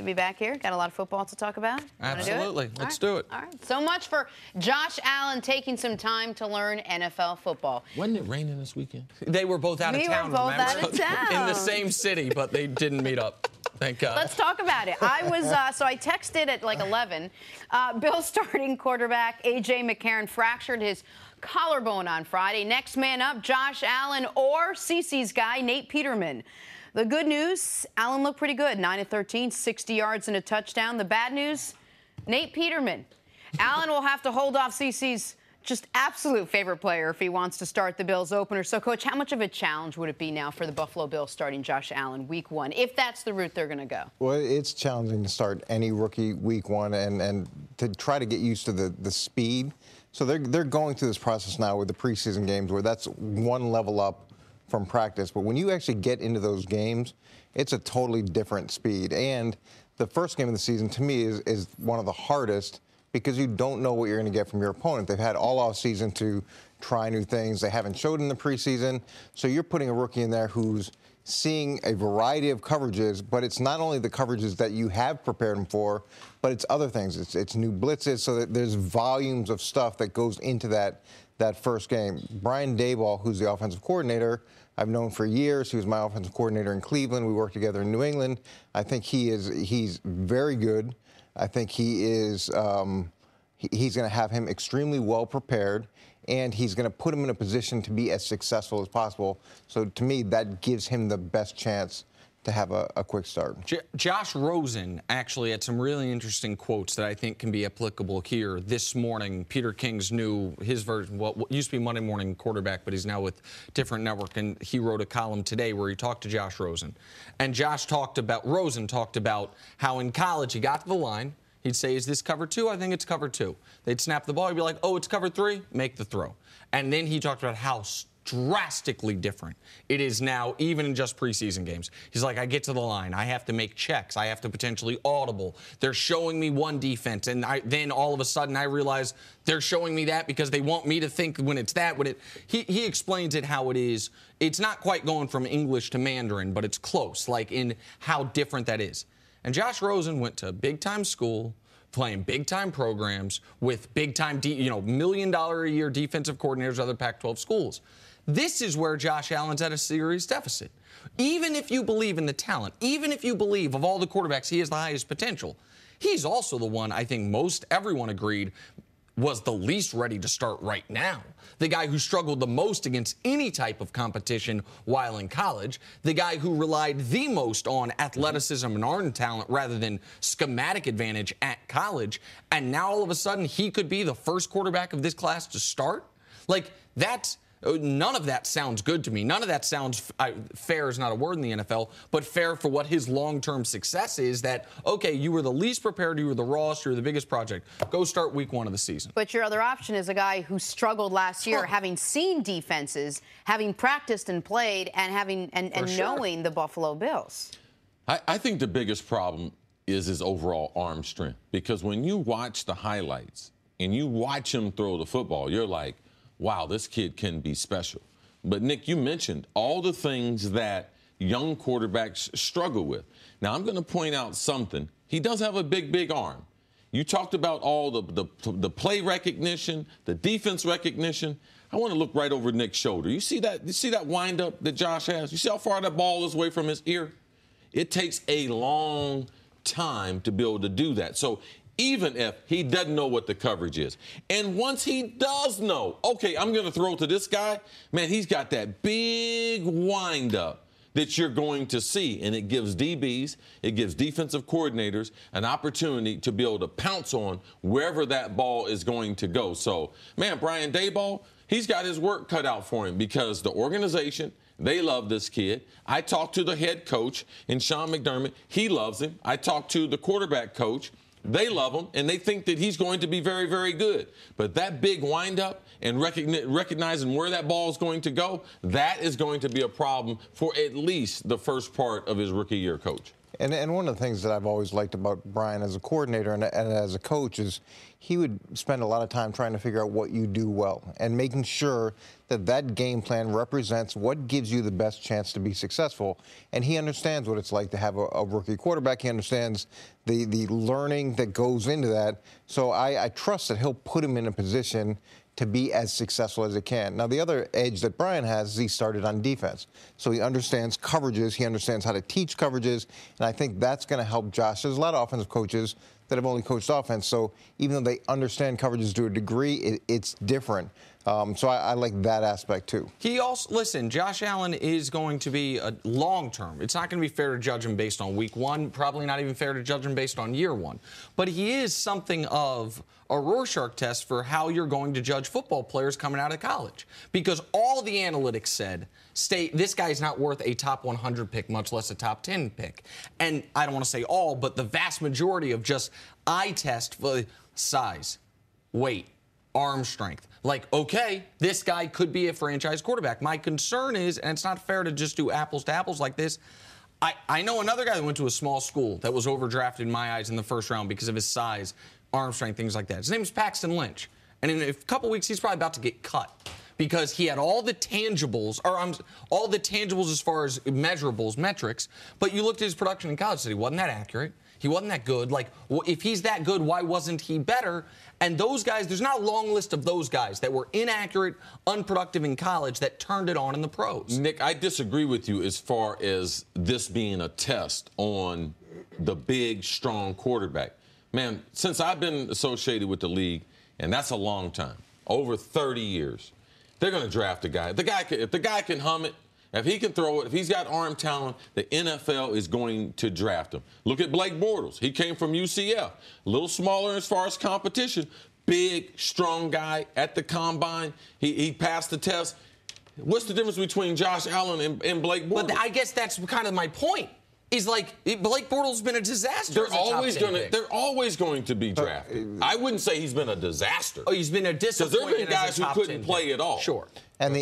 be back here. Got a lot of football to talk about. Absolutely. Let's do it. All right. So much for Josh Allen taking some time to learn NFL football. Wasn't it raining this weekend? They were both out of town, We were both remember? out of town. In the same city, but they didn't meet up. Thank God. Let's talk about it. I was so I texted at like 11. Bill's starting quarterback A.J. McCarron fractured his collarbone on Friday. Next man up, Josh Allen or CeCe's guy, Nate Peterman. The good news, Allen looked pretty good. 9 of 13, 60 yards and a touchdown. The bad news, Nate Peterman. Allen will have to hold off CeCe's just absolute favorite player if he wants to start the Bills opener. So, Coach, how much of a challenge would it be now for the Buffalo Bills starting Josh Allen week 1, if that's the route they're going to go? Well, it's challenging to start any rookie week 1 and to try to get used to the speed. So they're going through this process now with the preseason games where that's one level up from practice. But when you actually get into those games, it's a totally different speed. And the first game of the season, to me, is one of the hardest because you don't know what you're going to get from your opponent. They've had all off season to try new things. They haven't showed in the preseason. So you're putting a rookie in there who's seeing a variety of coverages, but it's not only the coverages that you have prepared him for, but it's other things. It's new blitzes, so that there's volumes of stuff that goes into that first game. Brian Daboll, who's the offensive coordinator, I've known for years. He was my offensive coordinator in Cleveland. We worked together in New England. I think he's very good. I think he's going to have him extremely well prepared, and he's going to put him in a position to be as successful as possible. So to me, that gives him the best chance to have a quick start. Josh Rosen actually had some really interesting quotes that I think can be applicable here this morning. Peter King's new, his version, what used to be Monday Morning Quarterback, but he's now with different network, and he wrote a column today where he talked to Josh Rosen. And Rosen talked about how in college he got to the line. He'd say, is this cover 2? I think it's cover 2. They'd snap the ball. He'd be like, oh, it's cover 3? Make the throw. And then he talked about how drastically different it is now, even in just preseason games. He's like, I get to the line. I have to make checks. I have to potentially audible. They're showing me one defense, and then all of a sudden I realize they're showing me that because they want me to think when it's that. He explains it how it is. It's not quite going from English to Mandarin, but it's close, like in how different that is. And Josh Rosen went to big-time school, playing big-time programs with big-time, $1 million a year defensive coordinators at other Pac-12 schools. This is where Josh Allen's at a serious deficit. Even if you believe in the talent, even if you believe of all the quarterbacks he has the highest potential, he's also the one I think most everyone agreed was the least ready to start right now. The guy who struggled the most against any type of competition while in college. The guy who relied the most on athleticism and arm talent rather than schematic advantage at college. And now all of a sudden he could be the first quarterback of this class to start? Like, none of that sounds good to me. None of that sounds fair is not a word in the NFL, but fair for what his long-term success is that, okay, you were the least prepared, you were the rawest, you were the biggest project. Go start week 1 of the season. But your other option is a guy who struggled last year, having seen defenses, having practiced and played, and knowing the Buffalo Bills. I think the biggest problem is his overall arm strength, because when you watch the highlights and you watch him throw the football, you're like, wow, this kid can be special. But, Nick, you mentioned all the things that young quarterbacks struggle with. Now, I'm going to point out something. He does have a big, big arm. You talked about all the play recognition, the defense recognition. I want to look right over Nick's shoulder. You see that? You see that windup that Josh has? You see how far that ball is away from his ear? It takes a long time to be able to do that. So even if he doesn't know what the coverage is. And once he does know, okay, I'm going to throw to this guy, man, he's got that big windup that you're going to see. And it gives DBs, it gives defensive coordinators an opportunity to be able to pounce on wherever that ball is going to go. So, man, Brian Daboll, he's got his work cut out for him because the organization, they love this kid. I talked to the head coach, and Sean McDermott. He loves him. I talked to the quarterback coach. They love him, and they think that he's going to be very, very good. But that big windup and recognizing where that ball is going to go, that is going to be a problem for at least the first part of his rookie year, Coach. And one of the things that I've always liked about Brian as a coordinator and as a coach is he would spend a lot of time trying to figure out what you do well and making sure that that game plan represents what gives you the best chance to be successful. And he understands what it's like to have a rookie quarterback. He understands the learning that goes into that. So I trust that he'll put him in a position to be as successful as it can. Now, the other edge that Brian has is he started on defense. So he understands coverages. He understands how to teach coverages. And I think that's going to help Josh. There's a lot of offensive coaches that have only coached offense. So even though they understand coverages to a degree, it's different. So I like that aspect, too. He also, listen, Josh Allen is going to be a long-term. It's not going to be fair to judge him based on week one, probably not even fair to judge him based on year one. But he is something of a Rorschach test for how you're going to judge football players coming out of college. Because all the analytics said, this guy's not worth a top 100 pick, much less a top 10 pick. And I don't want to say all, but the vast majority of just eye test for size, weight, arm strength. Like, okay, this guy could be a franchise quarterback. My concern is, and it's not fair to just do apples to apples like this, I know another guy that went to a small school that was overdrafted in my eyes in the first round because of his size, arm strength, things like that. His name is Paxton Lynch. And in a couple weeks, he's probably about to get cut because he had all the tangibles, all the tangibles as far as measurables, metrics, but you looked at his production in college, said he wasn't that accurate. He wasn't that good. Like, if he's that good, why wasn't he better? And those guys, there's not a long list of those guys that were inaccurate, unproductive in college that turned it on in the pros. Nick, I disagree with you as far as this being a test on the big, strong quarterback. Man, since I've been associated with the league, and that's a long time, over 30 years, they're going to draft a guy. If the guy can hum it, if he can throw it, if he's got arm talent, the NFL is going to draft him. Look at Blake Bortles. He came from UCF. A little smaller as far as competition. Big, strong guy at the combine. He passed the test. What's the difference between Josh Allen and Blake Bortles? But I guess that's kind of my point. Is like Blake Bortles has been a disaster. They're always going to be drafted. I wouldn't say he's been a disaster. Oh, he's been a disappointment. Because there have been guys who couldn't play at all. Sure. And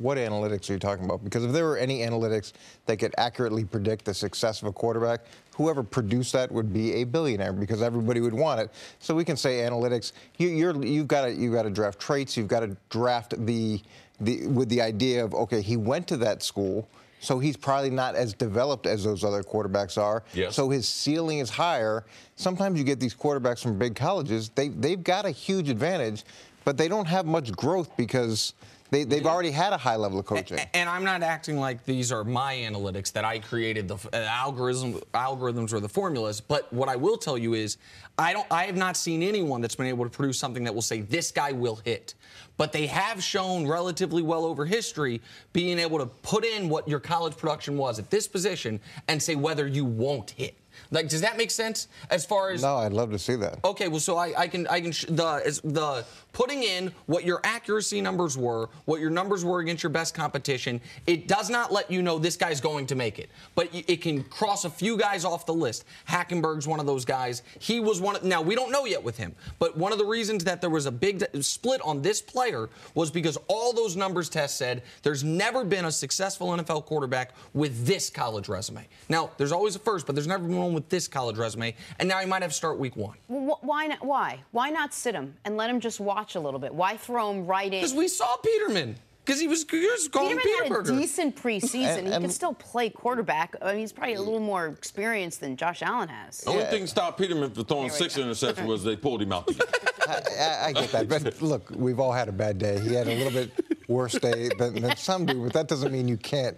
what analytics are you talking about? Because if there were any analytics that could accurately predict the success of a quarterback, whoever produced that would be a billionaire because everybody would want it. So we can say analytics. You've got to draft traits. You've got to draft with the idea of, okay, he went to that school, so he's probably not as developed as those other quarterbacks are. Yes. So his ceiling is higher. Sometimes you get these quarterbacks from big colleges. They've got a huge advantage, but they don't have much growth because they've already had a high level of coaching. And I'm not acting like these are my analytics, that I created the algorithms or the formulas. But what I will tell you is I have not seen anyone that's been able to produce something that will say this guy will hit. But they have shown relatively well over history being able to put in what your college production was at this position and say whether you won't hit. Like, does that make sense? As far as no, I'd love to see that. Okay, well, so I can the putting in what your accuracy numbers were, what your numbers were against your best competition. It does not let you know this guy's going to make it, but it can cross a few guys off the list. Hackenberg's one of those guys. He was one. Now we don't know yet with him, but one of the reasons that there was a big split on this player was because all those numbers tests said there's never been a successful NFL quarterback with this college resume. Now there's always a first, but there's never been one with this college resume, and now he might have to start week one. Well, why not? Why not sit him and let him just watch a little bit? Why throw him right in? Because we saw Peterman. Because he was calling Peterman had a decent preseason. He can still play quarterback. I mean, he's probably a little more experienced than Josh Allen has. The only thing that stopped Peterman from throwing 6 interceptions was they pulled him out the game. I get that. But look, we've all had a bad day. He had a little bit worse day than some do, but that doesn't mean you can't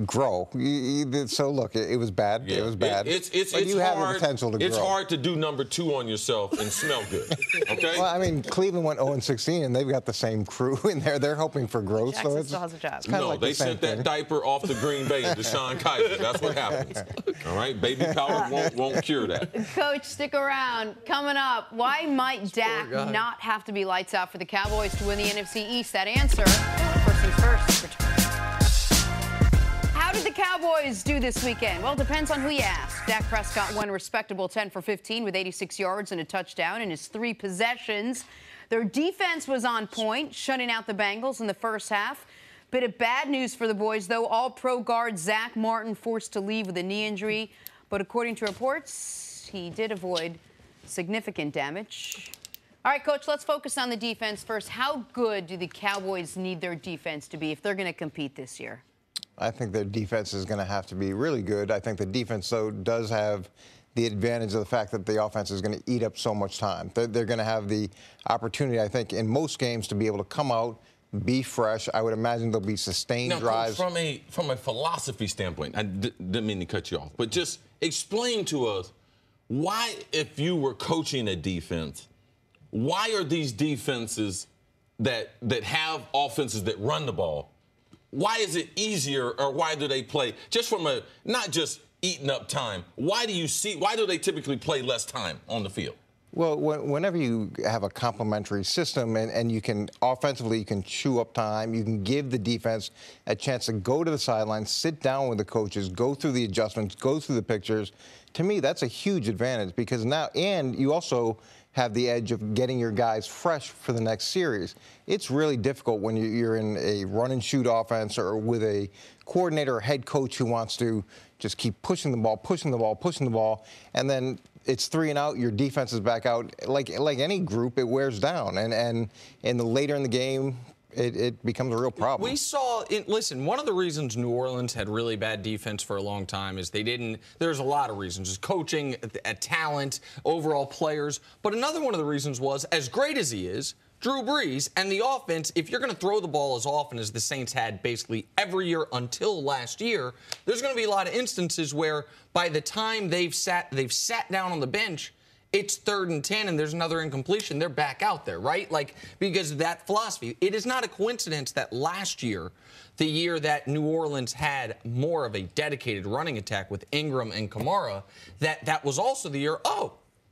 grow. So look, it was bad. Yeah. It was bad. It's you hard, have the potential to grow. It's hard to do number 2 on yourself and smell good. Okay. Well, I mean, Cleveland went 0-16, and they've got the same crew in there. They're hoping for growth. Jackson so it's still has a job. No, like they sent that diaper off to Green Bay and Deshaun Kaiser. That's what happens. All right, baby powder won't cure that. Coach, stick around. Coming up, why might Dak not have to be lights out for the Cowboys to win the NFC East? That answer, first things first. Return. How did the Cowboys do this weekend? Well, it depends on who you ask. Dak Prescott won a respectable 10 for 15 with 86 yards and a touchdown in his 3 possessions. Their defense was on point, shutting out the Bengals in the first half. Bit of bad news for the boys, though. All-pro guard Zach Martin forced to leave with a knee injury. But according to reports, he did avoid significant damage. All right, Coach, let's focus on the defense first. How good do the Cowboys need their defense to be if they're going to compete this year? I think their defense is going to have to be really good. I think the defense, though, does have the advantage of the fact that the offense is going to eat up so much time. They're going to have the opportunity, I think, in most games to be able to come out, be fresh. I would imagine there'll be sustained drives. From a philosophy standpoint, I didn't mean to cut you off, but just explain to us why, if you were coaching a defense, why are these defenses that have offenses that run the ball, why is it easier, or why do they play just from a not just eating up time? Why do they typically play less time on the field? Well, whenever you have a complementary system and you can offensively, you can chew up time, you can give the defense a chance to go to the sidelines, sit down with the coaches, go through the adjustments, go through the pictures. To me, that's a huge advantage because now, and you also have the edge of getting your guys fresh for the next series. It's really difficult when you're in a run and shoot offense or with a coordinator or head coach who wants to just keep pushing the ball, and then it's 3 and out, your defense is back out. Like any group, it wears down. And in the later in the game, it becomes a real problem. We saw, listen, one of the reasons New Orleans had really bad defense for a long time is there's a lot of reasons. Just coaching, talent, overall players. But another one of the reasons was, as great as he is, Drew Brees and the offense, if you're going to throw the ball as often as the Saints had basically every year until last year, there's going to be a lot of instances where by the time they've sat down on the bench, it's 3rd and 10 and there's another incompletion, they're back out there, right? Like, because of that philosophy. It is not a coincidence that last year, the year that New Orleans had more of a dedicated running attack with Ingram and Kamara, that was also the year,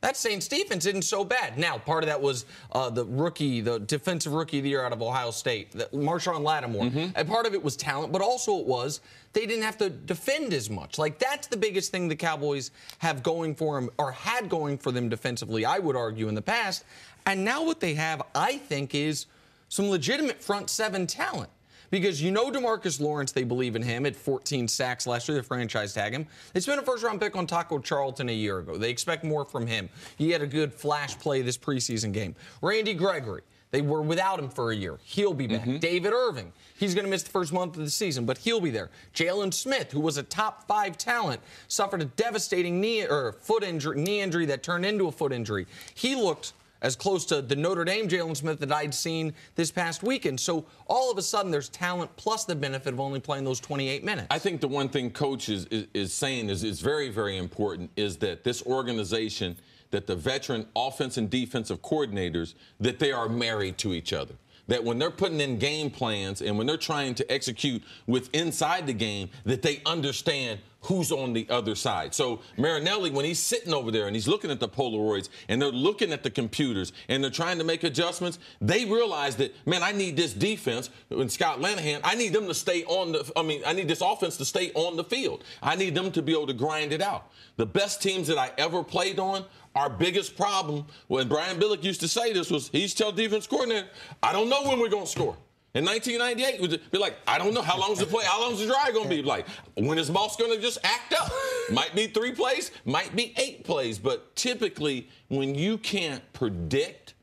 that Saints defense isn't so bad. Now, part of that was the defensive rookie of the year out of Ohio State, Marshawn Lattimore. Mm-hmm. And part of it was talent, but also it was they didn't have to defend as much. Like, that's the biggest thing the Cowboys have going for them, or had going for them defensively, I would argue, in the past. And now what they have, I think, is some legitimate front seven talent. Because DeMarcus Lawrence, they believe in him at 14 sacks last year. They franchise tag him. They spent a first-round pick on Taco Charlton a year ago. They expect more from him. He had a good flash play this preseason game. Randy Gregory, they were without him for a year. He'll be back. Mm-hmm. David Irving, he's going to miss the first month of the season, but he'll be there. Jalen Smith, who was a top 5 talent, suffered a devastating knee injury that turned into a foot injury. He looked as close to the Notre Dame Jalen Smith that I'd seen this past weekend. So all of a sudden there's talent plus the benefit of only playing those 28 minutes. I think the one thing Coach is saying is very, very important is that this organization, that the veteran offense and defensive coordinators, that they are married to each other. That when they're putting in game plans and when they're trying to execute with inside the game, that they understand who's on the other side. So Marinelli, when he's sitting over there and he's looking at the Polaroids and they're looking at the computers and they're trying to make adjustments, they realize that, man, I need this defense. And Scott Lanahan, I need them to stay I need this offense to stay on the field. I need them to be able to grind it out. The best teams that I ever played on, our biggest problem, when Brian Billick used to say this, was he's tell defense coordinator, I don't know when we're going to score. In 1998, it would be like, I don't know, how long's the drive going to be? Like, when is Moss going to just act up? Might be 3 plays, might be 8 plays. But typically, when you can't predict,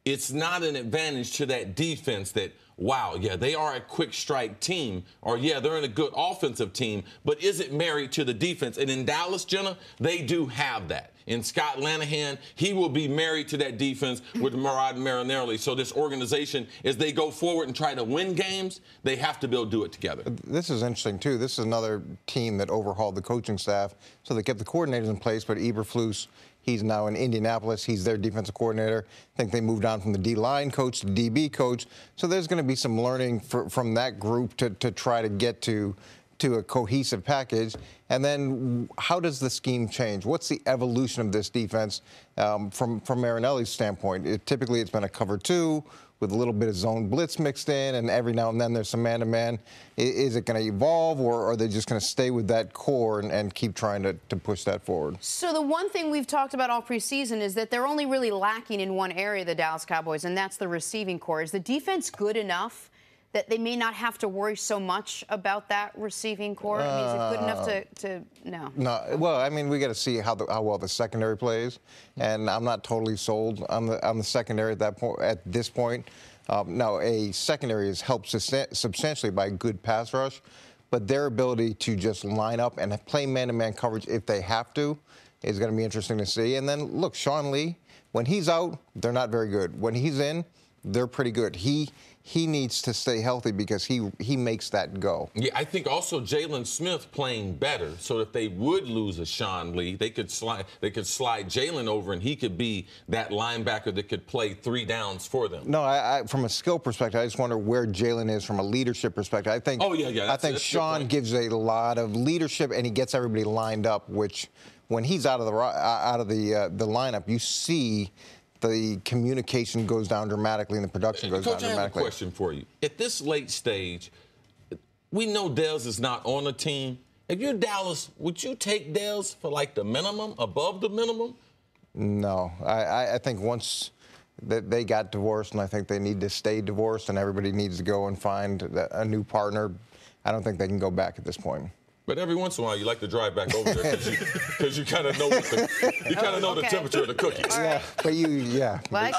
it's not an advantage to that defense that, wow, yeah, they are a quick strike team, or yeah, they're in a good offensive team, but is it married to the defense? And in Dallas, Jenna, they do have that. In Scott Lanahan, he will be married to that defense with Marinelli. So this organization, as they go forward and try to win games, they have to be able to do it together. This is interesting, too. This is another team that overhauled the coaching staff. So they kept the coordinators in place, but Eberflus, he's now in Indianapolis. He's their defensive coordinator. I think they moved on from the D-line coach to DB coach. So there's going to be some learning from that group to try to get to a cohesive package. And then how does the scheme change? What's the evolution of this defense from Marinelli's standpoint? Typically, it's been a cover 2 with a little bit of zone blitz mixed in, and every now and then there's some man-to-man. Is it going to evolve, or are they just going to stay with that core and keep trying to push that forward? So the one thing we've talked about all preseason is that they're only really lacking in one area, the Dallas Cowboys, and that's the receiving core. Is the defense good enough that they may not have to worry so much about that receiving core? I mean, is it good enough to no? No. Well, I mean, we got to see how well the secondary plays, and I'm not totally sold on the secondary at this point. Now, a secondary is helped substantially by good pass rush, but their ability to just line up and play man-to-man coverage if they have to is going to be interesting to see. And then, look, Sean Lee, when he's out, they're not very good. When he's in, they're pretty good. He he needs to stay healthy because he makes that go. Yeah, I think also Jalen Smith playing better, so if they would lose a Sean Lee, they could slide Jalen over, and he could be that linebacker that could play 3 downs for them. No, I from a skill perspective, I just wonder where Jalen is from a leadership perspective. I think. Oh yeah. I think Sean gives a lot of leadership, and he gets everybody lined up. Which, when he's out of the lineup, you see the communication goes down dramatically and the production goes down dramatically. I have a question for you. At this late stage, we know Dez is not on a team. If you're Dallas, would you take Dez for like the minimum, above the minimum? No. I think once they got divorced, and I think they need to stay divorced, and everybody needs to go and find a new partner, I don't think they can go back at this point. But every once in a while, you like to drive back over there because you kind of know the temperature of the cookies. Yeah, but Like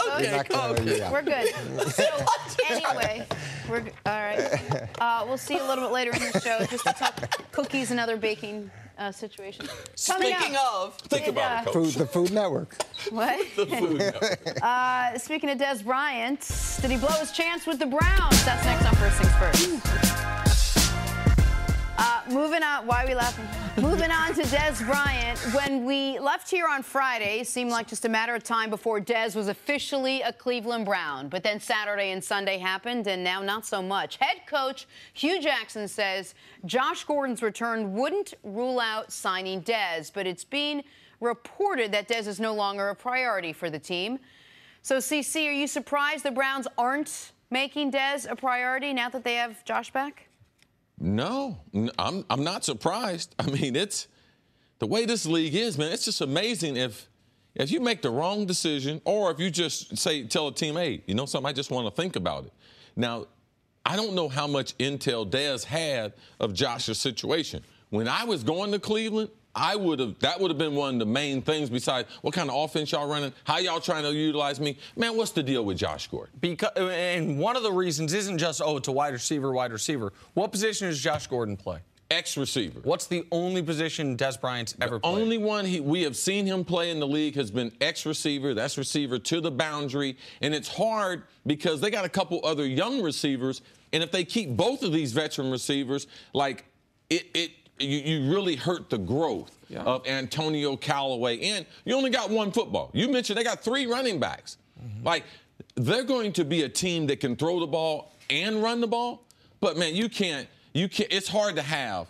We're good. So anyway, all right. We'll see you a little bit later in the show just to talk cookies and other baking situations. Speaking of, think about it, Coach. The Food Network. What? The Food Network. Speaking of Des Bryant, did he blow his chance with the Browns? That's next on First Things First. Moving on, why are we laughing? Moving on to Des Bryant. When we left here on Friday, it seemed like just a matter of time before Des was officially a Cleveland Brown. But then Saturday and Sunday happened, and now not so much. Head coach Hugh Jackson says Josh Gordon's return wouldn't rule out signing Des, but it's being reported that Des is no longer a priority for the team. So, CC, are you surprised the Browns aren't making Des a priority now that they have Josh back? No, I'm not surprised. I mean, it's the way this league is, man. It's just amazing if you make the wrong decision, or if you just tell a team, hey, you know something, I just want to think about it. Now, I don't know how much intel Dez had of Josh's situation. When I was going to Cleveland, that would have been one of the main things besides what kind of offense y'all running, how y'all trying to utilize me. Man, what's the deal with Josh Gordon? And one of the reasons isn't just, it's a wide receiver. What position does Josh Gordon play? X receiver. What's the only position Des Bryant's ever played? The only one we have seen him play in the league has been X receiver. That's receiver to the boundary. And it's hard because they got a couple other young receivers. And if they keep both of these veteran receivers, like you really hurt the growth of Antonio Callaway. And you only got one football. You mentioned they got 3 running backs. Mm-hmm. Like, they're going to be a team that can throw the ball and run the ball. But, man, you can't. It's hard to have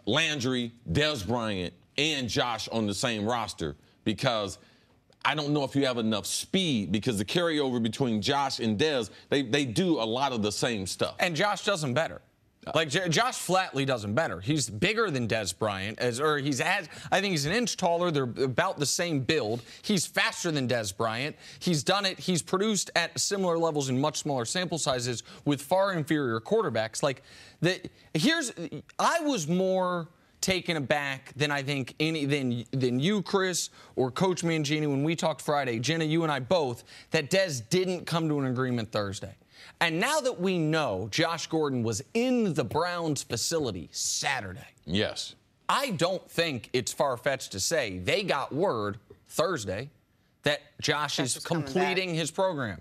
Landry, Des Bryant, and Josh on the same roster because I don't know if you have enough speed, because the carryover between Josh and Des, they do a lot of the same stuff. And Josh does them better. Like, Josh flatly does him better. He's bigger than Des Bryant, I think he's an inch taller. They're about the same build. He's faster than Des Bryant. He's done it. He's produced at similar levels in much smaller sample sizes with far inferior quarterbacks. I was more taken aback than I think than you, Chris, or Coach Mangini when we talked Friday. Jenna, you and I both, that Des didn't come to an agreement Thursday. And now that we know Josh Gordon was in the Browns facility Saturday. Yes. I don't think it's far-fetched to say they got word Thursday that Josh is completing his program.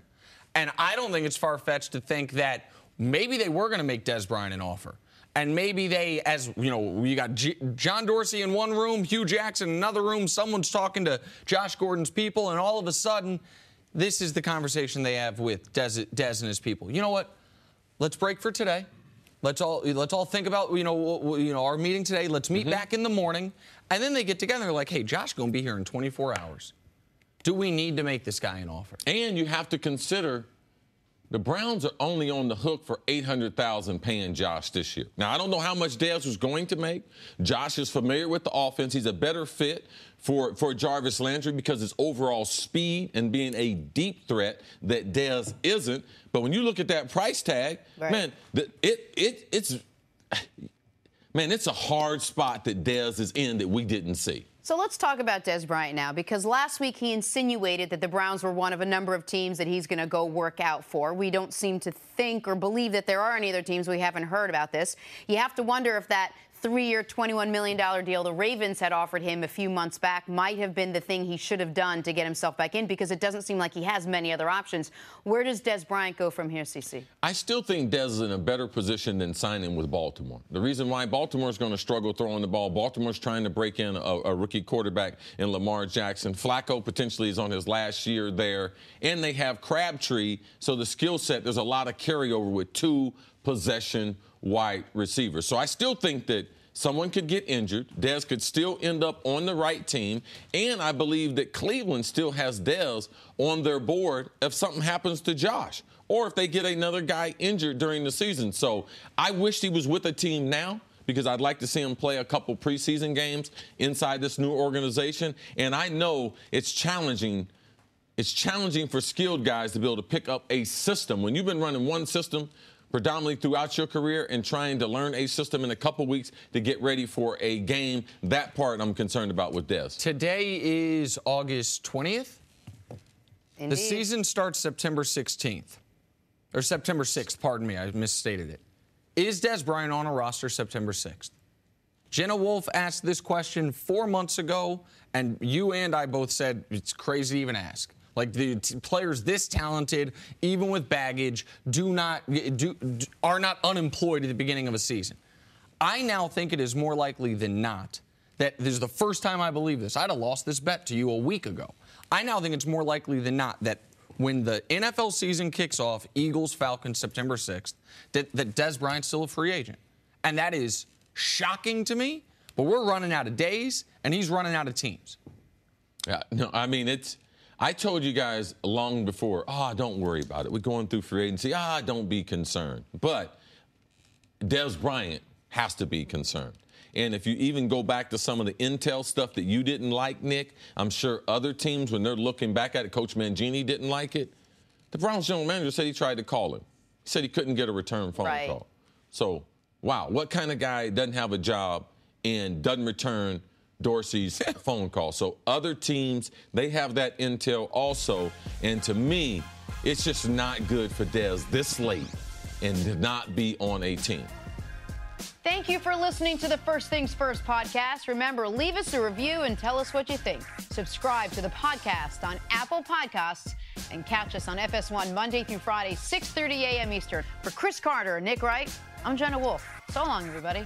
And I don't think it's far-fetched to think that maybe they were going to make Des Bryant an offer. And maybe they, as you know, you got John Dorsey in one room, Hugh Jackson in another room, someone's talking to Josh Gordon's people, and all of a sudden, this is the conversation they have with Des and his people. You know what? Let's break for today. Let's all think about our meeting today. Let's meet back in the morning, and then they get together. They're like, "Hey, Josh, going to be here in 24 hours. Do we need to make this guy an offer?" And you have to consider the Browns are only on the hook for $800,000 paying Josh this year. Now, I don't know how much Dez was going to make. Josh is familiar with the offense. He's a better fit for Jarvis Landry because his overall speed and being a deep threat that Dez isn't. But when you look at that price tag, man, it's a hard spot that Dez is in that we didn't see. So let's talk about Des Bryant now, because last week he insinuated that the Browns were one of a number of teams that he's going to go work out for. We don't seem to think or believe that there are any other teams. We haven't heard about this. You have to wonder if that 3-year, $21 million deal the Ravens had offered him a few months back might have been the thing he should have done to get himself back in, because it doesn't seem like he has many other options. Where does Dez Bryant go from here, CC? I still think Dez is in a better position than signing with Baltimore. The reason why Baltimore is going to struggle throwing the ball, Baltimore's trying to break in a rookie quarterback in Lamar Jackson. Flacco potentially is on his last year there. And they have Crabtree, so the skill set, there's a lot of carryover with 2 possession wide receivers. So I still think that someone could get injured. Dez could still end up on the right team. And I believe that Cleveland still has Dez on their board if something happens to Josh or if they get another guy injured during the season. So I wish he was with a team now, because I'd like to see him play a couple preseason games inside this new organization. And I know it's challenging. It's challenging for skilled guys to be able to pick up a system. When you've been running one system predominantly throughout your career and trying to learn a system in a couple weeks to get ready for a game, that part I'm concerned about with Dez. Today is August 20th. Indeed. The season starts September 16th. Or September 6th, pardon me, I misstated it. Is Dez Bryant on a roster September 6th? Jenna Wolf asked this question 4 months ago, and you and I both said it's crazy to even ask. Like, the players this talented, even with baggage, are not unemployed at the beginning of a season. I now think it is more likely than not that this is the first time I believe this. I'd have lost this bet to you a week ago. I now think it's more likely than not that when the NFL season kicks off, Eagles, Falcons, September 6th, that Dez Bryant's still a free agent. And that is shocking to me, but we're running out of days, and he's running out of teams. Yeah, no, I mean, I told you guys long before, don't worry about it. We're going through free agency. Don't be concerned. But Dez Bryant has to be concerned. And if you even go back to some of the intel stuff that you didn't like, Nick, I'm sure other teams, when they're looking back at it, Coach Mangini didn't like it. The Browns general manager said he tried to call him. He said he couldn't get a return phone call. So, wow, what kind of guy doesn't have a job and doesn't return Dorsey's phone call? So other teams, they have that intel also. And to me, it's just not good for Dez this late and to not be on a team. Thank you for listening to the First Things First podcast. Remember, leave us a review and tell us what you think. Subscribe to the podcast on Apple Podcasts and catch us on FS1 Monday through Friday, 6:30 a.m. Eastern. For Chris Carter and Nick Wright, I'm Jenna Wolf. So long, everybody.